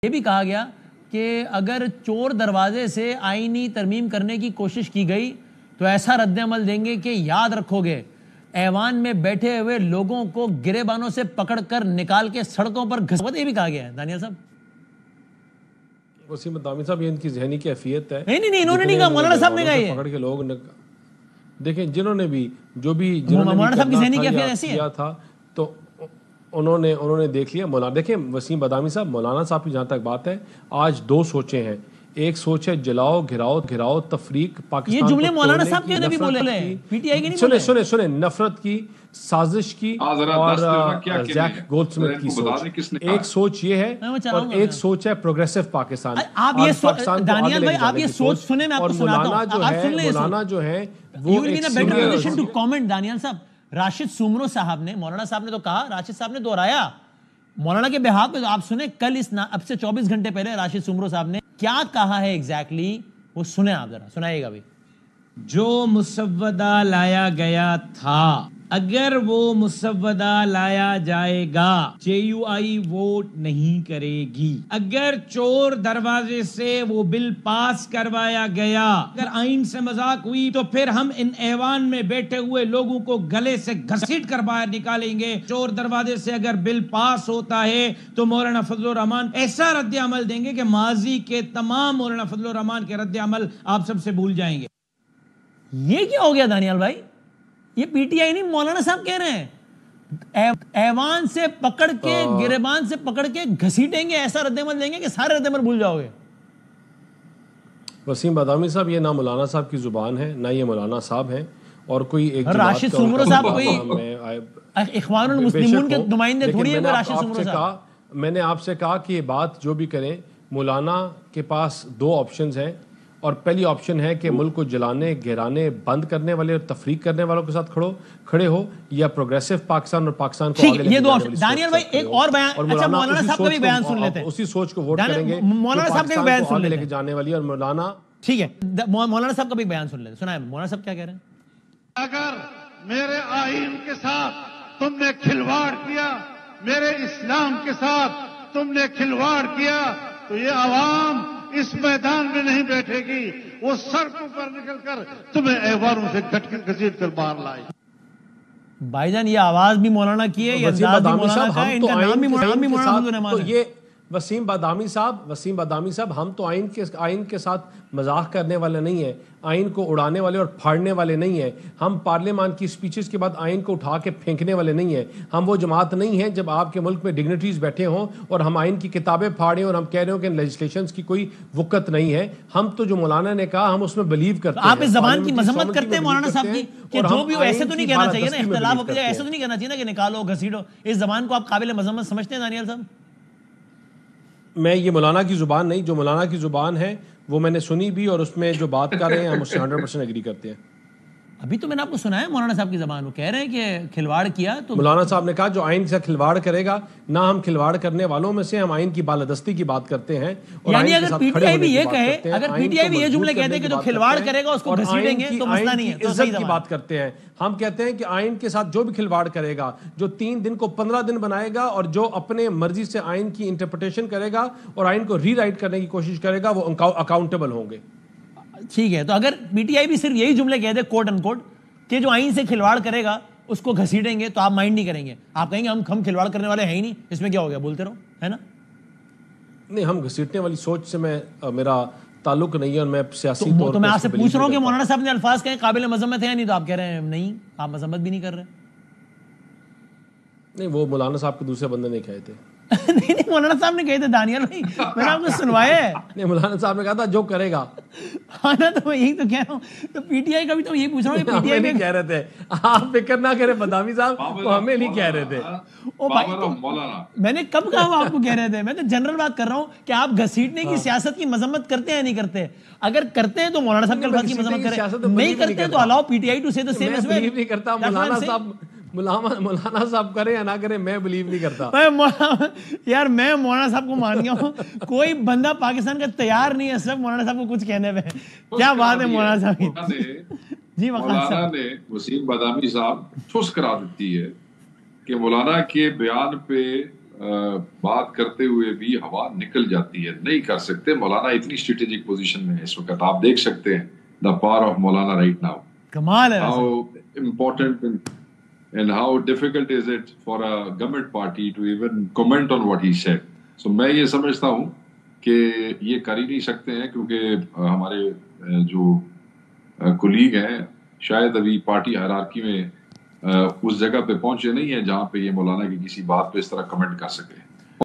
یہ بھی کہا گیا کہ اگر چور دروازے سے آئینی ترمیم کرنے کی کوشش کی گئی تو ایسا رد عمل دیں گے کہ یاد رکھو گے ایوان میں بیٹھے ہوئے لوگوں کو گریبانوں سے پکڑ کر نکال کے سڑکوں پر گھسوت. یہ بھی کہا گیا ہے دانیال صاحب. وسیم بادامی صاحب یہ ان کی ذہنی کیفیت ہے. نہیں انہوں نے نہیں کہا, مولانا صاحب نے کہا. یہ پکڑ کے لوگ دیکھیں جنہوں نے بھی مولانا صاحب کی ذہنی کیفیت ایسی ہے تھا تو انہوں نے دیکھ لیا. مولانا دیکھیں وسیم بادامی صاحب, مولانا صاحب کی جہاں تک بات ہے, آج دو سوچیں ہیں. ایک سوچ ہے جلاؤ گھراؤ تفریق پاکستان. یہ جملے مولانا صاحب کے بھی بولے ہیں, پی ٹی آئی کے نہیں بولے. سنیں نفرت کی, سازش کی اور زیک گولڈ سمتھ کی سوچ. ایک سوچ یہ ہے اور ایک سوچ ہے پروگریسو پاکستان. آپ یہ دانیال بھائی آپ یہ سوچ سنیں, میں آپ کو سناتا ہوں. مولانا جو ہے وہ دانیال صاحب, راشد سومرو صاحب نے, مولانا صاحب نے تو کہا, راشد صاحب نے دہرایا مولانا کے بہاف پہ. آپ سنیں کل اب سے 24 گھنٹے پہلے راشد سومرو صاحب نے کیا کہا ہے ایگزیکٹلی, وہ سنیں آپ ذرا, سنائیے گا بھی. جو مسودہ لایا گیا تھا اگر وہ مسودہ لایا جائے گا جے یو آئی ووٹ نہیں کرے گی. اگر چور دروازے سے وہ بل پاس کروایا گیا, اگر آئین سے مذاق ہوئی تو پھر ہم ان ایوان میں بیٹھے ہوئے لوگوں کو گلے سے گھسیٹ کر باہر نکالیں گے. چور دروازے سے اگر بل پاس ہوتا ہے تو مولانا فضل الرحمان ایسا رد عمل دیں گے کہ ماضی کے تمام مولانا فضل الرحمان کے رد عمل آپ سب سے بھول جائیں گے. یہ کیا ہو گیا دانیال بھائی؟ یہ پی ٹی آئی نہیں, مولانا صاحب کہہ رہے ہیں ایوان سے پکڑ کے گریبان سے پکڑ کے گھسیٹیں گے, ایسا رد عمل دیں گے کہ سارے رد عمل بھول جاؤ گے. وسیم بادامی صاحب یہ نہ مولانا صاحب کی زبان ہے نہ یہ مولانا صاحب ہیں, اور کوئی ایک راشد سومرو صاحب کوئی اخوان المسلمون کے نمائندے تھوڑی ہے. راشد سومرو صاحب, میں نے آپ سے کہا کہ یہ بات جو بھی کریں, مولانا کے پاس دو آپشنز ہیں, اور پہلی آپشن ہے کہ ملک کو جلانے گھرانے بند کرنے والے اور تفریق کرنے والوں کے ساتھ کھڑے ہو, یا پروگریسو پاکستان اور پاکستان کو آگے لے کے جانے والی. دانیال بھائی ایک اور بیان, اچھا مولانا صاحب کا بھی بیان سن لیتے ہیں, اسی سوچ کو ووٹ کریں گے, مولانا صاحب کا بھی بیان سن لے کے جانے والی. اور مولانا ٹھیک ہے, مولانا صاحب کا بھی بیان سن لیتے ہیں. سنائیں مولانا صاحب کیا کہہ رہے ہیں. اگر میرے آئین کے ساتھ تم نے کھلواڑ کیا, میرے اسلام کے ساتھ تم نے کھلواڑ کیا, تو یہ عوام اس میدان میں نہیں بیٹھے گی, وہ سڑکوں پر نکل کر تمہیں ایوانوں سے گھسیٹ کر باہر لائے. بھائی جان یہ آواز بھی مولانا کی ہے, یہ انداز بھی مولانا کا ہے, ان کا نام بھی مولانا ہے. وسیم بادامی صاحب ہم تو آئین کے ساتھ مذاق کرنے والے نہیں ہیں, آئین کو اڑانے والے اور پھاڑنے والے نہیں ہیں. ہم پارلیمان کی سپیچز کے بعد آئین کو اٹھا کے پھینکنے والے نہیں ہیں. ہم وہ جماعت نہیں ہیں جب آپ کے ملک میں ڈگنیٹریز بیٹھے ہوں اور ہم آئین کی کتابیں پھاڑیں اور ہم کہہ رہے ہوں کہ لیجسلیشنز کی کوئی وقت نہیں ہے. ہم تو جو مولانا نے کہا ہم اس میں بلیو کرتے ہیں. آپ اس زبان کی مذمت کرتے ہیں مولانا صاحب کی, کہ جو بھی ہو ایسے تو نہیں کہنا چاہیے نا, اختلاف ہو گیا ایسے تو نہیں کہنا چاہیے نا کہ نکالو گھسیٹو. اس زبان کو آپ قابل مذمت سمجھتے ہیں دانیال صاحب؟ میں یہ مولانا کی زبان نہیں, جو مولانا کی زبان ہے وہ میں نے سنی بھی, اور اس میں جو بات کر رہے ہیں ہم اس سے 100% ایگری کرتے ہیں. ابھی تو میں نے آپ کو سنا ہے مولانا صاحب کی زبان, وہ کہہ رہے ہیں کہ کھلواڑ کیا. تو مولانا صاحب نے کہا جو آئین سے کھلواڑ کرے گا, نہ ہم کھلواڑ کرنے والوں میں سے, ہم آئین کی بالادستی کی بات کرتے ہیں. یعنی اگر پی ٹی آئی بھی یہ کہے, اگر پی ٹی آئی بھی یہ جملے کہتے ہیں کہ جو کھلواڑ کرے گا اس کو گھسیٹیں گے, تو مسئلہ نہیں ہے, تو صحیح کی بات کرتے ہیں. ہم کہتے ہیں کہ آئین کے ساتھ جو بھی کھلواڑ کرے گا, جو 3 دن کو 15 دن بنائے گا اور جو اپنے مرضی سے آئین کی انٹرپریٹیشن کرے گا اور آئین کو ری رائٹ کرنے کی کوشش کرے گا, وہ اکاؤنٹیبل ہوں گے. ٹھیک ہے, تو اگر پی ٹی آئی بھی صرف یہی جملے کہہ دے کوٹ ان کوٹ کہ جو آئین سے کھلواڑ کرے گا اس کو گھسیٹیں گے, تو آپ مائنڈ نہیں کریں گے, آپ کہیں گے ہم کھلواڑ کرنے والے ہیں ہی نہیں, اس میں کیا ہو گیا, بولتے رہو, ہے نا. نہیں, ہم گھسیٹنے والی سوچ سے میرا تعلق نہیں ہے, اور میں سیاسی طور تو میں آپ سے پوچھ رہا ہوں کہ مولانا صاحب نے الفاظ کہیں قابل مذمت ہے یا نہیں, تو آپ کہہ رہے ہیں نہیں, آپ مذمت بھی نہیں کر رہے. نہیں, وہ مولانا صاحب کے دوسرے بندے نے کہے تھے. نہیں مولانا صاحب نے کہے تھے دانیال بھائی, میں نے آپ کو سنوایا ہے. نہیں, مولانا صاحب نے کہا تھا جو کرے گا. ہاں نا, تو میں یہی تو کہہ رہا ہوں, تو پی ٹی آئی کا بھی تو یہی پوچھ رہا ہوں. پی ٹی آئی نہیں کہہ رہے تھے, آپ فکر نہ کریں بادامی صاحب, وہ ہمیں نہیں کہہ رہے تھے. میں نے کب کہا وہ آپ کو کہہ رہے تھے؟ میں تو جنرل بات کر رہا ہوں کہ آپ گھسیٹنے کی سیاست کی مذمت کرتے ہیں یا نہیں کرتے. اگر کرتے ہیں تو مولانا صاحب کے الفاظ کی مذمت کریں, نہیں کرتے تو الاؤ پی ٹی آئی ٹو سے the same as well. نہیں کرتا مولانا صاحب کرے یا نہ کرے, میں بلیو نہیں کرتا. یار میں مولانا صاحب کو مان گیا ہوں, کوئی بندہ پاکستان کا تیار نہیں ہے صرف مولانا صاحب کو کچھ کہنے میں. کیا بات ہے مولانا صاحب کی. جی مولانا نے وسیم بادامی صاحب ٹھوس کرا دیتی ہے کہ مولانا کے بیان پہ بات کرتے ہوئے بھی ہوا نکل جاتی ہے, نہیں کر سکتے. مولانا اتنی اسٹریٹجک پوزیشن میں ہے اس وقت, آپ دیکھ سکتے ہیں the power of Maulana right now, کمال ہے. how important and how difficult is it for a government party to even comment on what he said. So میں یہ سمجھتا ہوں کہ یہ کر ہی نہیں سکتے ہیں, کیونکہ ہمارے جو کولیگ ہیں شاید ابھی پارٹی ہائرارکی میں اس جگہ پہ پہنچے نہیں ہیں جہاں پہ یہ مولانا کی کسی بات پہ اس طرح کمنٹ کر سکے.